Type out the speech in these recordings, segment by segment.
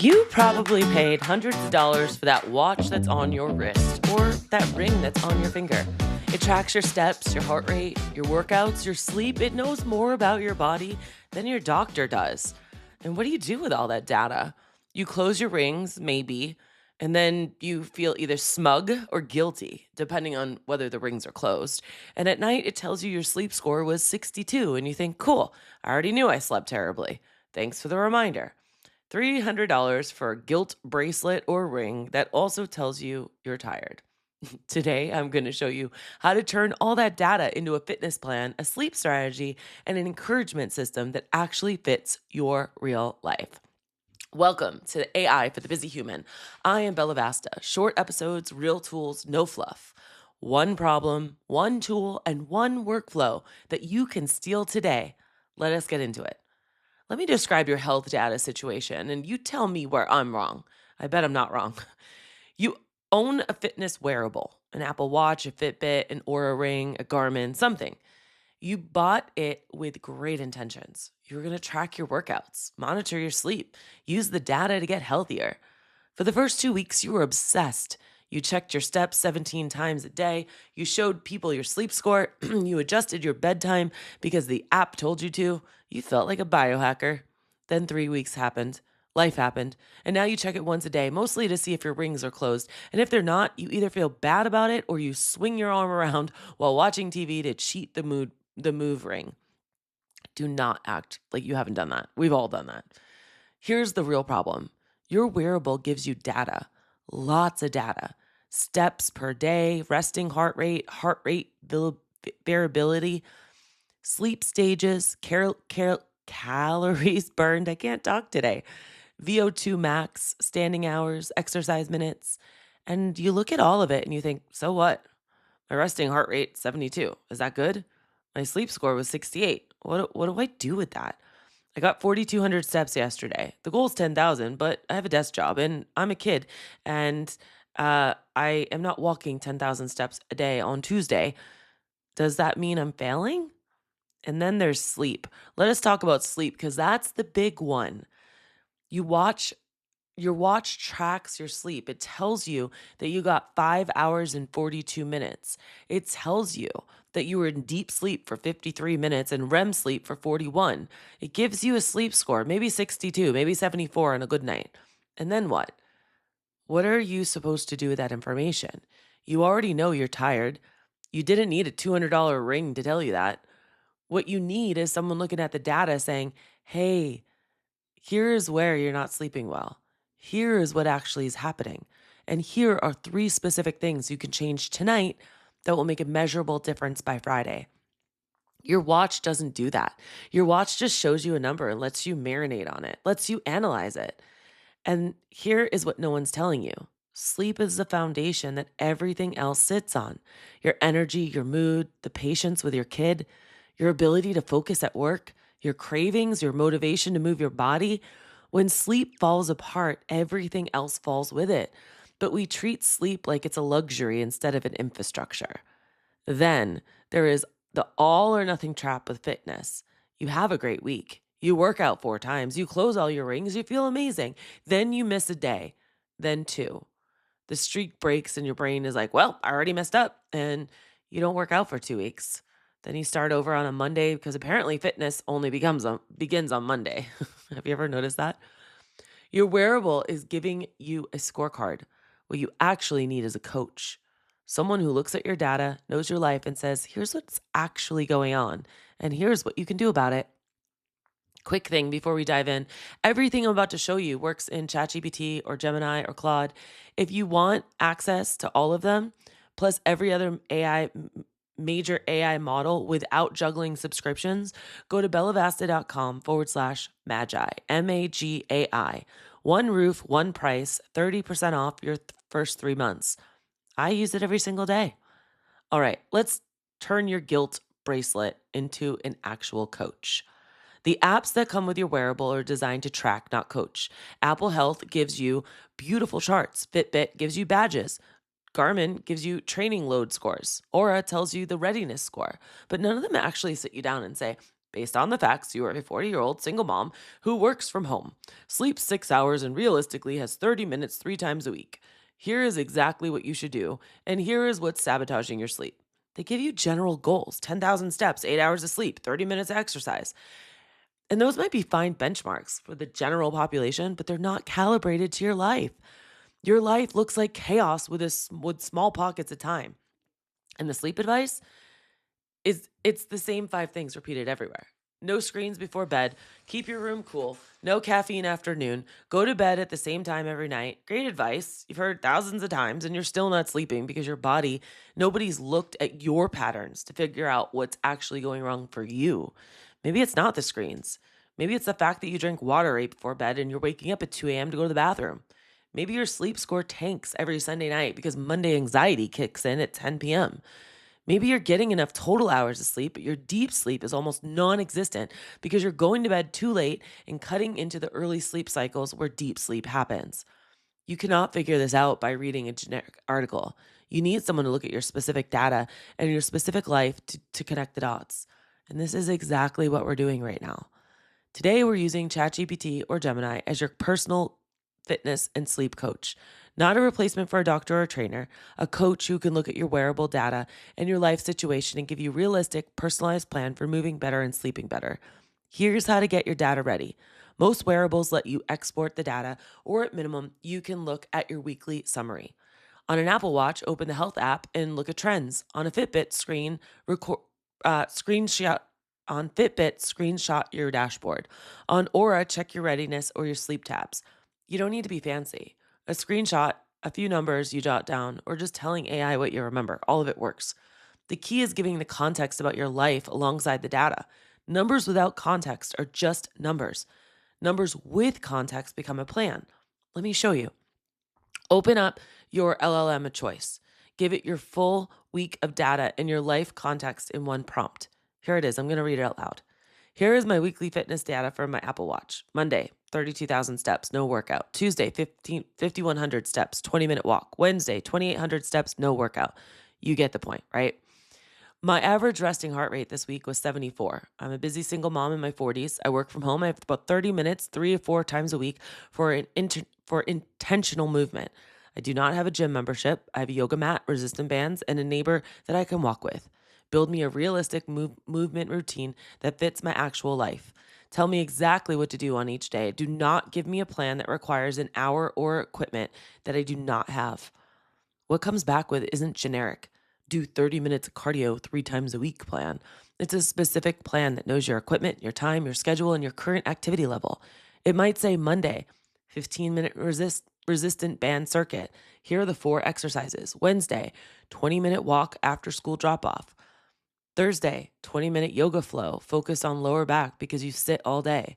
You probably paid hundreds of dollars for that watch that's on your wrist or that ring that's on your finger. It tracks your steps, your heart rate, your workouts, your sleep. It knows more about your body than your doctor does. And what do you do with all that data? You close your rings, maybe, and then you feel either smug or guilty, depending on whether the rings are closed. And at night, it tells you your sleep score was 62, and you think, cool, I already knew I slept terribly. Thanks for the reminder. $300 for a guilt bracelet or ring that also tells you you're tired. Today, I'm going to show you how to turn all that data into a fitness plan, a sleep strategy, and an encouragement system that actually fits your real life. Welcome to the AI for the Busy Human. I am Bella Vasta. Short episodes, real tools, no fluff. One problem, one tool, and one workflow that you can steal today. Let us get into it. Let me describe your health data situation, and you tell me where I'm wrong. I bet I'm not wrong. You own a fitness wearable, an Apple Watch, a Fitbit, an Oura Ring, a Garmin, something. You bought it with great intentions. You were going to track your workouts, monitor your sleep, use the data to get healthier. For the first 2 weeks, you were obsessed. You checked your steps 17 times a day. You showed people your sleep score. You adjusted your bedtime because the app told you to. You felt like a biohacker. Then 3 weeks happened. Life happened. And now you check it once a day, mostly to see if your rings are closed. And if they're not, you either feel bad about it or you swing your arm around while watching TV to cheat the move ring. Do not act like you haven't done that. We've all done that. Here's the real problem. Your wearable gives you data, lots of data, steps per day, resting heart rate variability, sleep stages, calories burned. I can't talk today. VO2 max, standing hours, exercise minutes. And you look at all of it and you think, so what? My resting heart rate, 72. Is that good? My sleep score was 68. What do I do with that? I got 4,200 steps yesterday. The goal is 10,000, but I have a desk job and I'm a kid and I am not walking 10,000 steps a day on Tuesday. Does that mean I'm failing? And then there's sleep. Let us talk about sleep because that's the big one. Your watch tracks your sleep. It tells you that you got 5 hours and 42 minutes. It tells you that you were in deep sleep for 53 minutes and REM sleep for 41. It gives you a sleep score, maybe 62, maybe 74 on a good night. And then what? What are you supposed to do with that information? You already know you're tired. You didn't need a $200 ring to tell you that. What you need is someone looking at the data saying, hey, here's where you're not sleeping well. Here is what actually is happening. And here are 3 specific things you can change tonight that will make a measurable difference by Friday. Your watch doesn't do that. Your watch just shows you a number and lets you marinate on it, lets you analyze it. And here is what no one's telling you. Sleep is the foundation that everything else sits on. Your energy, your mood, the patience with your kid, your ability to focus at work, your cravings, your motivation to move your body. When sleep falls apart, everything else falls with it. But we treat sleep like it's a luxury instead of an infrastructure. Then there is the all or nothing trap with fitness. You have a great week. You work out 4 times. You close all your rings. You feel amazing. Then you miss a day. Then 2. The streak breaks and your brain is like, well, I already messed up. And you don't work out for 2 weeks. Then you start over on a Monday because apparently fitness only begins on Monday. Have you ever noticed that? Your wearable is giving you a scorecard. What you actually need is a coach. Someone who looks at your data, knows your life, and says, here's what's actually going on, and here's what you can do about it. Quick thing before we dive in. Everything I'm about to show you works in ChatGPT or Gemini or Claude. If you want access to all of them, plus every other major AI model without juggling subscriptions, go to bellavasta.com/magi, MAGAI. One roof, one price, 30% off your first 3 months. I use it every single day. All right, let's turn your guilt bracelet into an actual coach. The apps that come with your wearable are designed to track, not coach. Apple Health gives you beautiful charts. Fitbit gives you badges. Garmin gives you training load scores. Oura tells you the readiness score. But none of them actually sit you down and say, Based on the facts, you are a 40-year-old single mom who works from home, sleeps 6 hours, and realistically has 30 minutes 3 times a week. Here is exactly what you should do, and here is what's sabotaging your sleep. They give you general goals: 10,000 steps, 8 hours of sleep, 30 minutes of exercise. And those might be fine benchmarks for the general population, but they're not calibrated to your life. Your life looks like chaos with small pockets of time. And the sleep advice is it's the same 5 things repeated everywhere. No screens before bed, keep your room cool, no caffeine after noon, go to bed at the same time every night. Great advice. You've heard thousands of times and you're still not sleeping because nobody's looked at your patterns to figure out what's actually going wrong for you. Maybe it's not the screens. Maybe it's the fact that you drink water right before bed and you're waking up at 2 a.m. to go to the bathroom. Maybe your sleep score tanks every Sunday night because Monday anxiety kicks in at 10 p.m. Maybe you're getting enough total hours of sleep, but your deep sleep is almost non existent because you're going to bed too late and cutting into the early sleep cycles where deep sleep happens. You cannot figure this out by reading a generic article. You need someone to look at your specific data and your specific life to connect the dots. And this is exactly what we're doing right now. Today, we're using ChatGPT or Gemini as your personal fitness and sleep coach, not a replacement for a doctor or trainer, a coach who can look at your wearable data and your life situation and give you realistic, personalized plan for moving better and sleeping better. Here's how to get your data ready. Most wearables let you export the data, or at minimum, you can look at your weekly summary. On an Apple Watch, open the Health app and look at trends. On a Fitbit screen, screenshot your dashboard. On Aura, check your readiness or your sleep tabs. You don't need to be fancy. A screenshot, a few numbers you jot down, or just telling AI what you remember. All of it works. The key is giving the context about your life alongside the data. Numbers without context are just numbers. Numbers with context become a plan. Let me show you. Open up your LLM of choice. Give it your full week of data and your life context in one prompt. Here it is. I'm going to read it out loud. Here is my weekly fitness data for my Apple Watch. Monday, 32,000 steps, no workout. Tuesday, 5,100 steps, 20-minute walk. Wednesday, 2,800 steps, no workout. You get the point, right? My average resting heart rate this week was 74. I'm a busy single mom in my 40s. I work from home. I have about 30 minutes, 3 or 4 times a week for intentional movement. I do not have a gym membership. I have a yoga mat, resistant bands, and a neighbor that I can walk with. Build me a realistic movement routine that fits my actual life. Tell me exactly what to do on each day. Do not give me a plan that requires an hour or equipment that I do not have. What comes back with isn't generic. Do 30 minutes of cardio 3 times a week plan. It's a specific plan that knows your equipment, your time, your schedule, and your current activity level. It might say Monday, 15-minute resistant band circuit. Here are the 4 exercises. Wednesday, 20-minute walk after school drop off. Thursday, 20-minute yoga flow. Focus on lower back because you sit all day.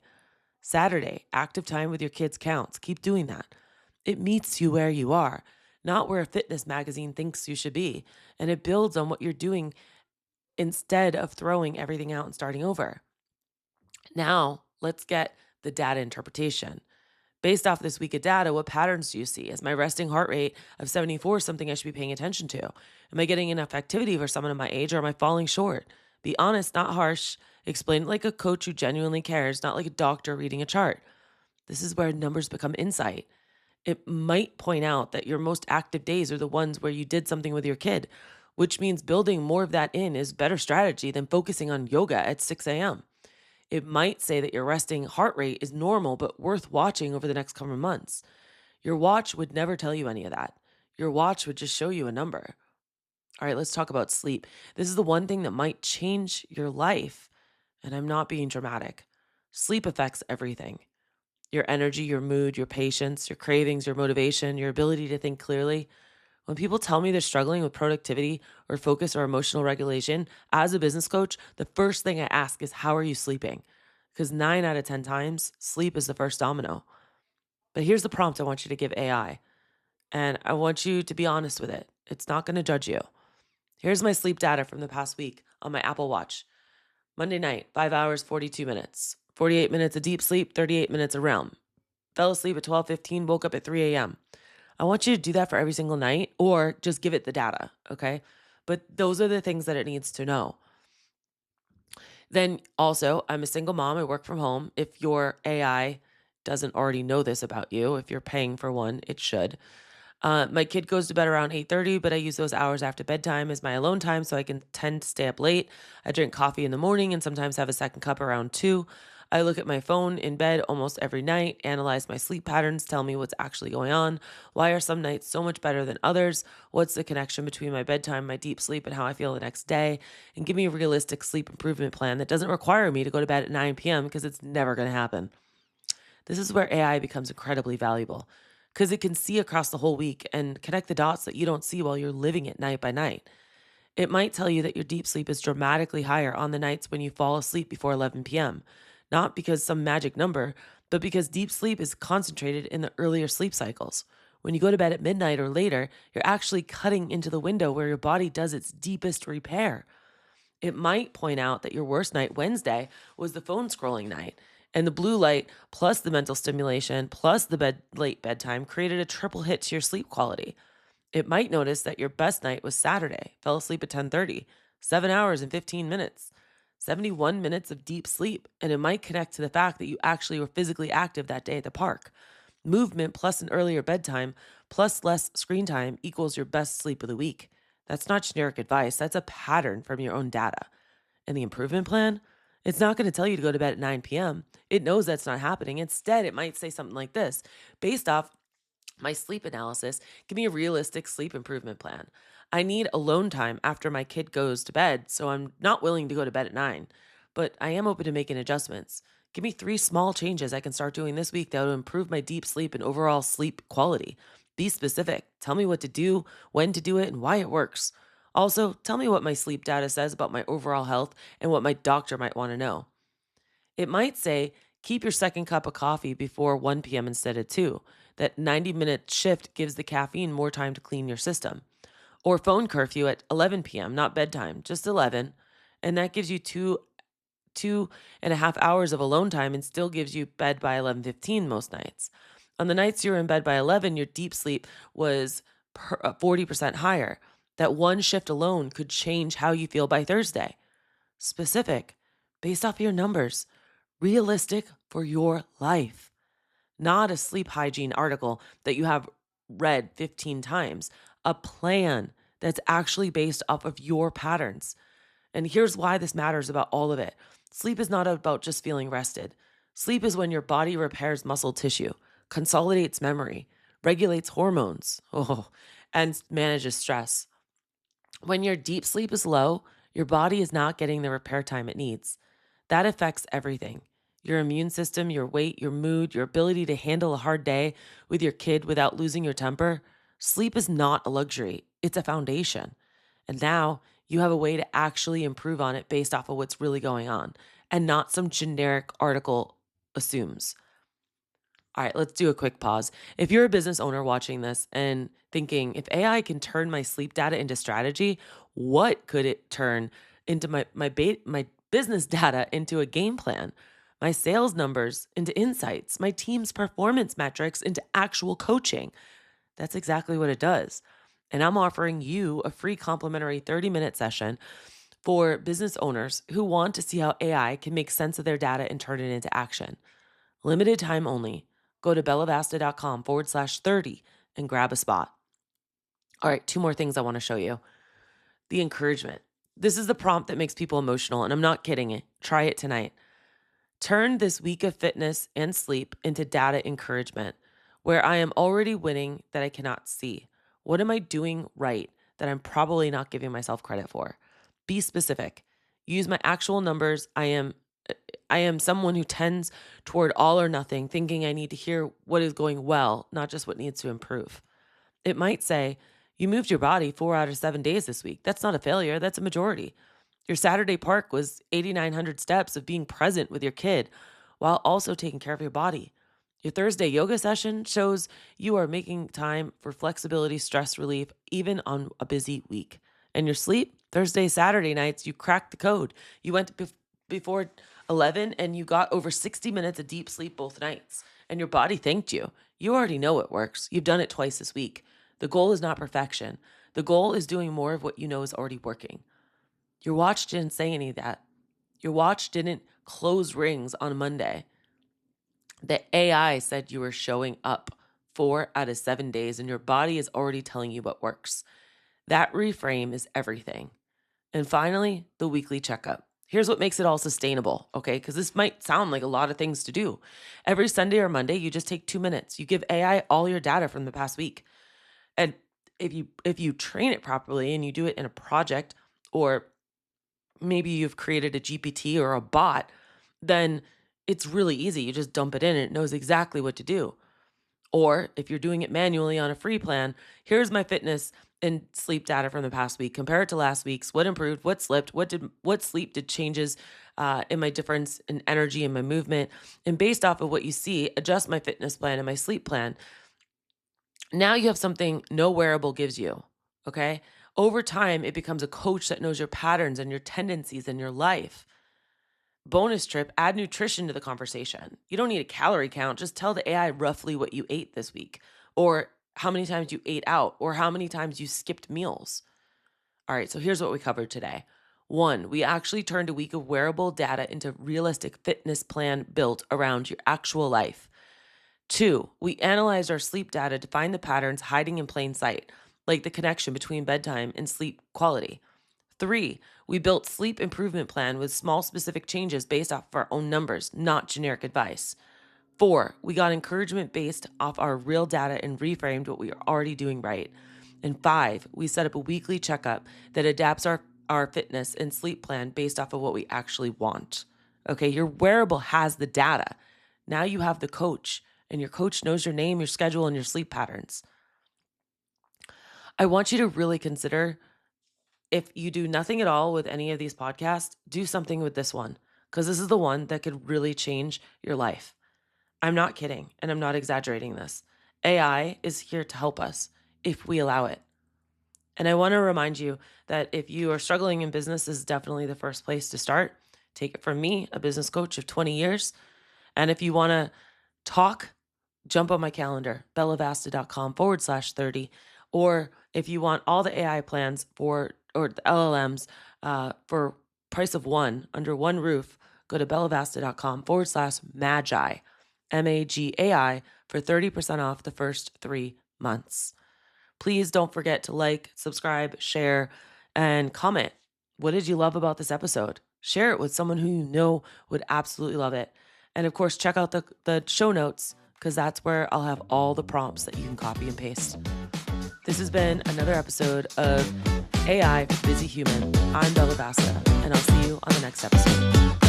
Saturday, active time with your kids counts. Keep doing that. It meets you where you are, not where a fitness magazine thinks you should be. And it builds on what you're doing instead of throwing everything out and starting over. Now, let's get the data interpretation. Based off this week of data, what patterns do you see? Is my resting heart rate of 74 something I should be paying attention to? Am I getting enough activity for someone of my age, or am I falling short? Be honest, not harsh. Explain it like a coach who genuinely cares, not like a doctor reading a chart. This is where numbers become insight. It might point out that your most active days are the ones where you did something with your kid, which means building more of that in is better strategy than focusing on yoga at 6 a.m. It might say that your resting heart rate is normal but worth watching over the next couple of months. Your watch would never tell you any of that. Your watch would just show you a number. All right, let's talk about sleep. This is the one thing that might change your life, and I'm not being dramatic. Sleep affects everything: your energy, your mood, your patience, your cravings, your motivation, your ability to think clearly. When people tell me they're struggling with productivity or focus or emotional regulation, as a business coach, the first thing I ask is, how are you sleeping? Because 9 out of 10 times, sleep is the first domino. But here's the prompt I want you to give AI, and I want you to be honest with it. It's not going to judge you. Here's my sleep data from the past week on my Apple Watch. Monday night, 5 hours, 42 minutes. 48 minutes of deep sleep, 38 minutes of REM. Fell asleep at 12:15, woke up at 3 a.m. I want you to do that for every single night, or just give it the data, okay? But those are the things that it needs to know. Then also, I'm a single mom. I work from home. If your AI doesn't already know this about you, if you're paying for one, it should. My kid goes to bed around 8:30, but I use those hours after bedtime as my alone time so I can tend to stay up late. I drink coffee in the morning and sometimes have a second cup around 2. I look at my phone in bed almost every night, analyze my sleep patterns, tell me what's actually going on. Why are some nights so much better than others? What's the connection between my bedtime, my deep sleep, and how I feel the next day? And give me a realistic sleep improvement plan that doesn't require me to go to bed at 9 p.m. because it's never going to happen. This is where AI becomes incredibly valuable because it can see across the whole week and connect the dots that you don't see while you're living it night by night. It might tell you that your deep sleep is dramatically higher on the nights when you fall asleep before 11 p.m., not because some magic number, but because deep sleep is concentrated in the earlier sleep cycles. When you go to bed at midnight or later, you're actually cutting into the window where your body does its deepest repair. It might point out that your worst night, Wednesday, was the phone scrolling night. And the blue light plus the mental stimulation plus the late bedtime created a triple hit to your sleep quality. It might notice that your best night was Saturday, fell asleep at 10:30, 7 hours and 15 minutes, 71 minutes of deep sleep, and it might connect to the fact that you actually were physically active that day at the park. Movement plus an earlier bedtime plus less screen time equals your best sleep of the week. That's not generic advice, that's a pattern from your own data. And the improvement plan? It's not going to tell you to go to bed at 9 p.m. It knows that's not happening. Instead, it might say something like this: based off my sleep analysis, give me a realistic sleep improvement plan. I need alone time after my kid goes to bed, so I'm not willing to go to bed at 9, but I am open to making adjustments. Give me 3 small changes I can start doing this week that will improve my deep sleep and overall sleep quality. Be specific. Tell me what to do, when to do it, and why it works. Also, tell me what my sleep data says about my overall health and what my doctor might want to know. It might say, keep your second cup of coffee before 1 p.m. instead of 2. That 90-minute shift gives the caffeine more time to clean your system. Or phone curfew at 11 p.m., not bedtime, just 11. And that gives you 2.5 hours of alone time and still gives you bed by 11:15 most nights. On the nights you're in bed by 11, your deep sleep was 40% higher. That one shift alone could change how you feel by Thursday. Specific, based off your numbers, realistic for your life, not a sleep hygiene article that you have read 15 times, a plan that's actually based off of your patterns. And here's why this matters about all of it. Sleep is not about just feeling rested. Sleep is when your body repairs muscle tissue, consolidates memory, regulates hormones, and manages stress. When your deep sleep is low, your body is not getting the repair time it needs. That affects everything: your immune system, your weight, your mood, your ability to handle a hard day with your kid without losing your temper. Sleep is not a luxury, it's a foundation. And now you have a way to actually improve on it based off of what's really going on and not some generic article assumes. All right, let's do a quick pause. If you're a business owner watching this and thinking, if AI can turn my sleep data into strategy, what could it turn into my business data into a game plan, my sales numbers into insights, my team's performance metrics into actual coaching? That's exactly what it does. And I'm offering you a free complimentary 30-minute session for business owners who want to see how AI can make sense of their data and turn it into action. Limited time only. Go to bellavasta.com/30 and grab a spot. All right, 2 more things I want to show you. The encouragement. This is the prompt that makes people emotional, and I'm not kidding it. Try it tonight. Turn this week of fitness and sleep into data encouragement, where I am already winning that I cannot see. What am I doing right that I'm probably not giving myself credit for? Be specific. Use my actual numbers. I am someone who tends toward all or nothing, thinking I need to hear what is going well, not just what needs to improve. It might say, you moved your body 4 out of 7 days this week. That's not a failure, that's a majority. Your Saturday park was 8,900 steps of being present with your kid while also taking care of your body. Your Thursday yoga session shows you are making time for flexibility, stress relief, even on a busy week. And your sleep, Thursday, Saturday nights, you cracked the code. You went before 11 and you got over 60 minutes of deep sleep both nights. And your body thanked you. You already know it works. You've done it twice this week. The goal is not perfection. The goal is doing more of what you know is already working. Your watch didn't say any of that. Your watch didn't close rings on Monday. The AI said you were showing up 4 out of 7 days, and your body is already telling you what works. That reframe is everything. And finally, the weekly checkup. Here's what makes it all sustainable, okay? Because this might sound like a lot of things to do. Every Sunday or Monday, you just take 2 minutes. You give AI all your data from the past week. And if you train it properly and you do it in a project, or maybe you've created a GPT or a bot, then it's really easy. You just dump it in and it knows exactly what to do. Or if you're doing it manually on a free plan, here's my fitness and sleep data from the past week. Compare it to last week's. What improved? What slipped? What sleep did changes in my difference in energy and my movement? And based off of what you see, adjust my fitness plan and my sleep plan. Now you have something no wearable gives you. Okay. Over time, it becomes a coach that knows your patterns and your tendencies in your life. Bonus trip, add nutrition to the conversation. You don't need a calorie count. Just tell the AI roughly what you ate this week, or how many times you ate out, or how many times you skipped meals. All right, so here's what we covered today. 1, we actually turned a week of wearable data into realistic fitness plan built around your actual life. 2, we analyzed our sleep data to find the patterns hiding in plain sight, like the connection between bedtime and sleep quality. 3, we built sleep improvement plan with small specific changes based off of our own numbers, not generic advice. 4, we got encouragement based off our real data and reframed what we are already doing right. And 5, we set up a weekly checkup that adapts our fitness and sleep plan based off of what we actually want. Okay, your wearable has the data. Now you have the coach, and your coach knows your name, your schedule, and your sleep patterns. I want you to really consider, if you do nothing at all with any of these podcasts, do something with this one, because this is the one that could really change your life. I'm not kidding, and I'm not exaggerating this. AI is here to help us if we allow it. And I want to remind you that if you are struggling in business, this is definitely the first place to start. Take it from me, a business coach of 20 years. And if you want to talk, jump on my calendar, bellavasta.com/30. Or if you want all the AI plans or the LLMs for price of one, under one roof, go to bellavasta.com/magi, MAGAI, for 30% off the first 3 months. Please don't forget to like, subscribe, share, and comment. What did you love about this episode? Share it with someone who you know would absolutely love it. And of course, check out the show notes, because that's where I'll have all the prompts that you can copy and paste. This has been another episode of AI for the Busy Human. I'm Bella Vasta, and I'll see you on the next episode.